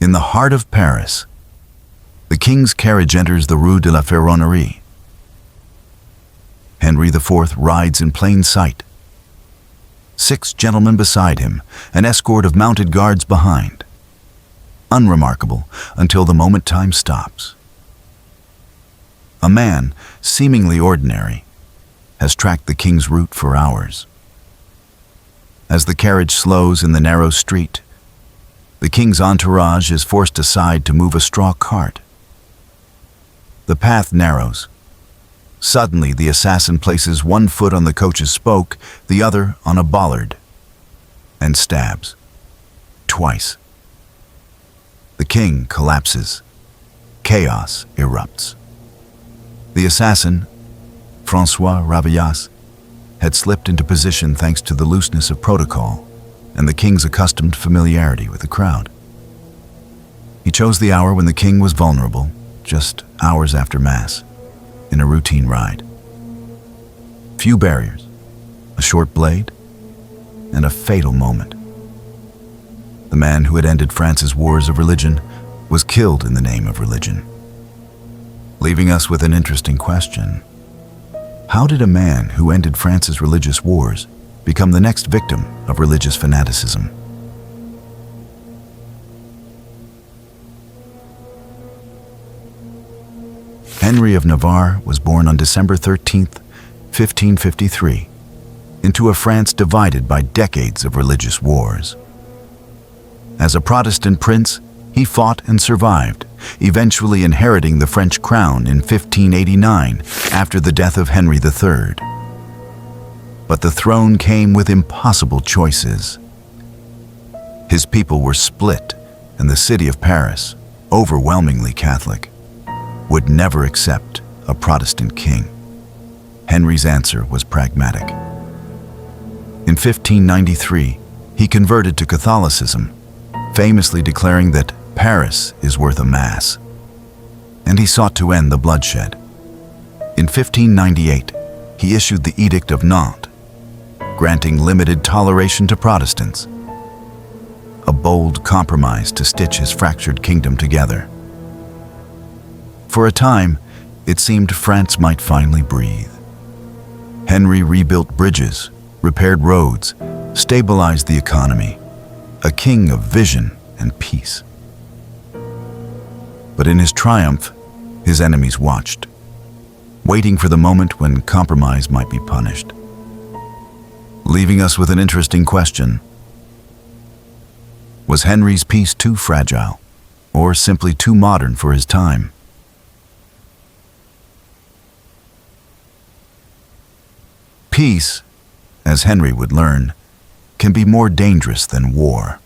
In the heart of Paris, the king's carriage enters the Rue de la Ferronnerie. Henry IV rides in plain sight. 6 gentlemen beside him, an escort of mounted guards behind. Unremarkable until the moment time stops. A man, seemingly ordinary, has tracked the king's route for hours. As the carriage slows in the narrow street, the king's entourage is forced aside to move a straw cart. The path narrows. Suddenly, the assassin places one foot on the coach's spoke, the other on a bollard, and stabs. Twice. The king collapses. Chaos erupts. The assassin, François Ravaillac, had slipped into position thanks to the looseness of protocol and the king's accustomed familiarity with the crowd. He chose the hour when the king was vulnerable, just hours after Mass, in a routine ride. Few barriers, a short blade, and a fatal moment. The man who had ended France's wars of religion was killed in the name of religion. Leaving us with an interesting question. How did a man who ended France's religious wars become the next victim of religious fanaticism? Henry of Navarre was born on December 13, 1553, into a France divided by decades of religious wars. As a Protestant prince, he fought and survived, eventually inheriting the French crown in 1589 after the death of Henry III. But the throne came with impossible choices. His people were split, and the city of Paris, overwhelmingly Catholic, would never accept a Protestant king. Henry's answer was pragmatic. In 1593, he converted to Catholicism, famously declaring that Paris is worth a Mass, and he sought to end the bloodshed. In 1598, he issued the Edict of Nantes, granting limited toleration to Protestants, a bold compromise to stitch his fractured kingdom together. For a time, it seemed France might finally breathe. Henry rebuilt bridges, repaired roads, stabilized the economy, a king of vision and peace. But in his triumph, his enemies watched, waiting for the moment when compromise might be punished. Leaving us with an interesting question. Was Henry's peace too fragile, or simply too modern for his time? Peace, as Henry would learn, can be more dangerous than war.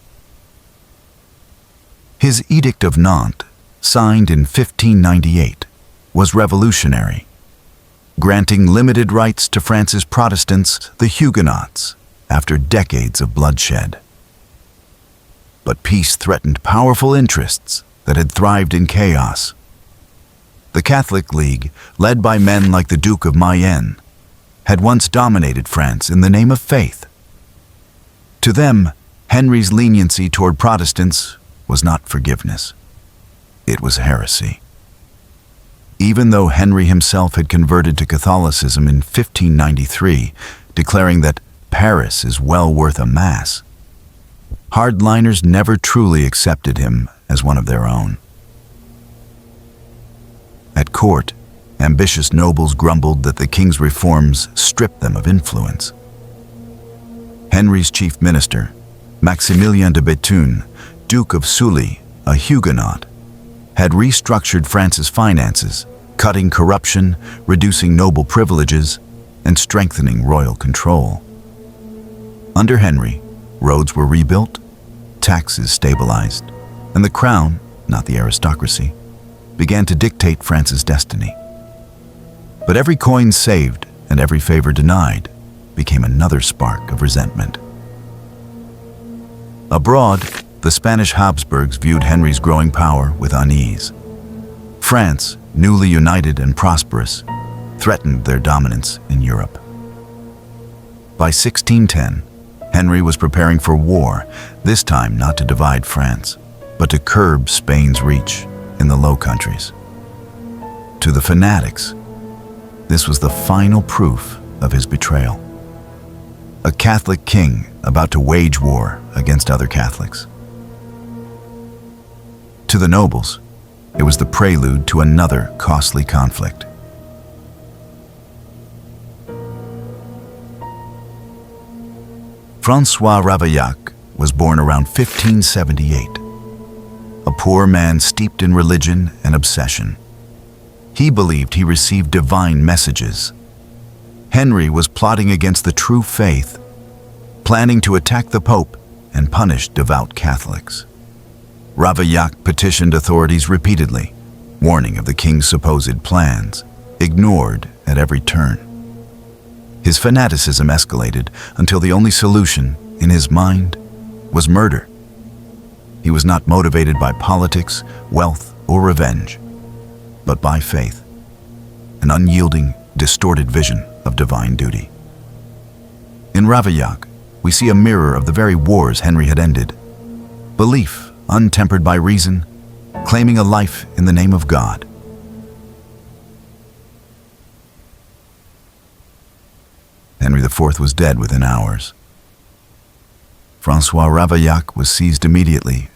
His Edict of Nantes, signed in 1598, was revolutionary, granting limited rights to France's Protestants, the Huguenots, after decades of bloodshed. But peace threatened powerful interests that had thrived in chaos. The Catholic League, led by men like the Duke of Mayenne, had once dominated France in the name of faith. To them, Henry's leniency toward Protestants was not forgiveness. It was heresy. Even though Henry himself had converted to Catholicism in 1593, declaring that Paris is well worth a Mass, hardliners never truly accepted him as one of their own. At court, ambitious nobles grumbled that the king's reforms stripped them of influence. Henry's chief minister, Maximilien de Bethune, Duke of Sully, a Huguenot, had restructured France's finances, cutting corruption, reducing noble privileges, and strengthening royal control. Under Henry, roads were rebuilt, taxes stabilized, and the crown, not the aristocracy, began to dictate France's destiny. But every coin saved and every favor denied became another spark of resentment. Abroad, the Spanish Habsburgs viewed Henry's growing power with unease. France, newly united and prosperous, threatened their dominance in Europe. By 1610, Henry was preparing for war, this time not to divide France, but to curb Spain's reach in the Low Countries. To the fanatics, this was the final proof of his betrayal. A Catholic king about to wage war against other Catholics. To the nobles, it was the prelude to another costly conflict. François Ravaillac was born around 1578, a poor man steeped in religion and obsession. He believed he received divine messages. Henry was plotting against the true faith, planning to attack the Pope and punish devout Catholics. Ravaillac petitioned authorities repeatedly, warning of the king's supposed plans, ignored at every turn. His fanaticism escalated until the only solution, in his mind, was murder. He was not motivated by politics, wealth, or revenge, but by faith, an unyielding, distorted vision of divine duty. In Ravaillac, we see a mirror of the very wars Henry had ended. Belief, untempered by reason, claiming a life in the name of God. Henry IV was dead within hours. François Ravaillac was seized immediately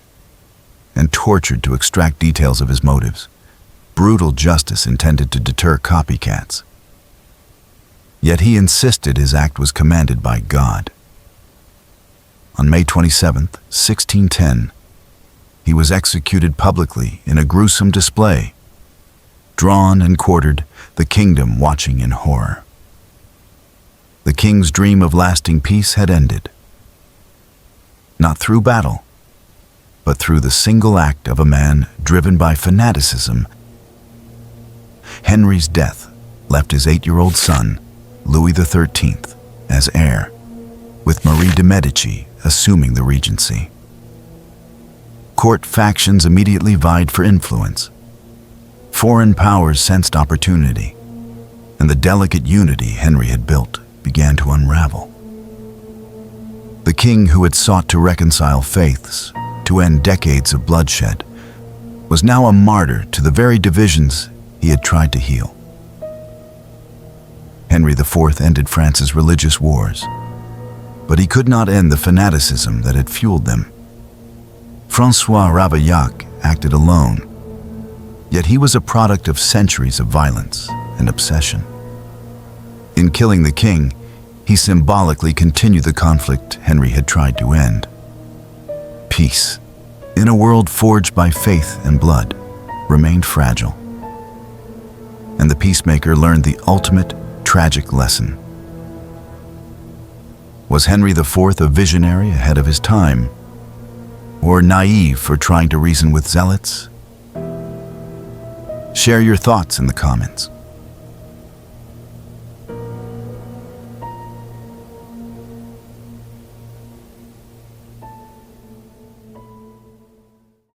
and tortured to extract details of his motives. Brutal justice intended to deter copycats. Yet he insisted his act was commanded by God. On May 27, 1610, he was executed publicly in a gruesome display, drawn and quartered, the kingdom watching in horror. The king's dream of lasting peace had ended, not through battle, but through the single act of a man driven by fanaticism. Henry's death left his 8-year-old son, Louis XIII, as heir, with Marie de Medici assuming the regency. Court factions immediately vied for influence. Foreign powers sensed opportunity, and the delicate unity Henry had built began to unravel. The king who had sought to reconcile faiths, to end decades of bloodshed, was now a martyr to the very divisions he had tried to heal. Henry IV ended France's religious wars, but he could not end the fanaticism that had fueled them. François Ravaillac acted alone, yet he was a product of centuries of violence and obsession. In killing the king, he symbolically continued the conflict Henry had tried to end. Peace, in a world forged by faith and blood, remained fragile. And the peacemaker learned the ultimate tragic lesson. Was Henry IV a visionary ahead of his time, or naive for trying to reason with zealots? Share your thoughts in the comments.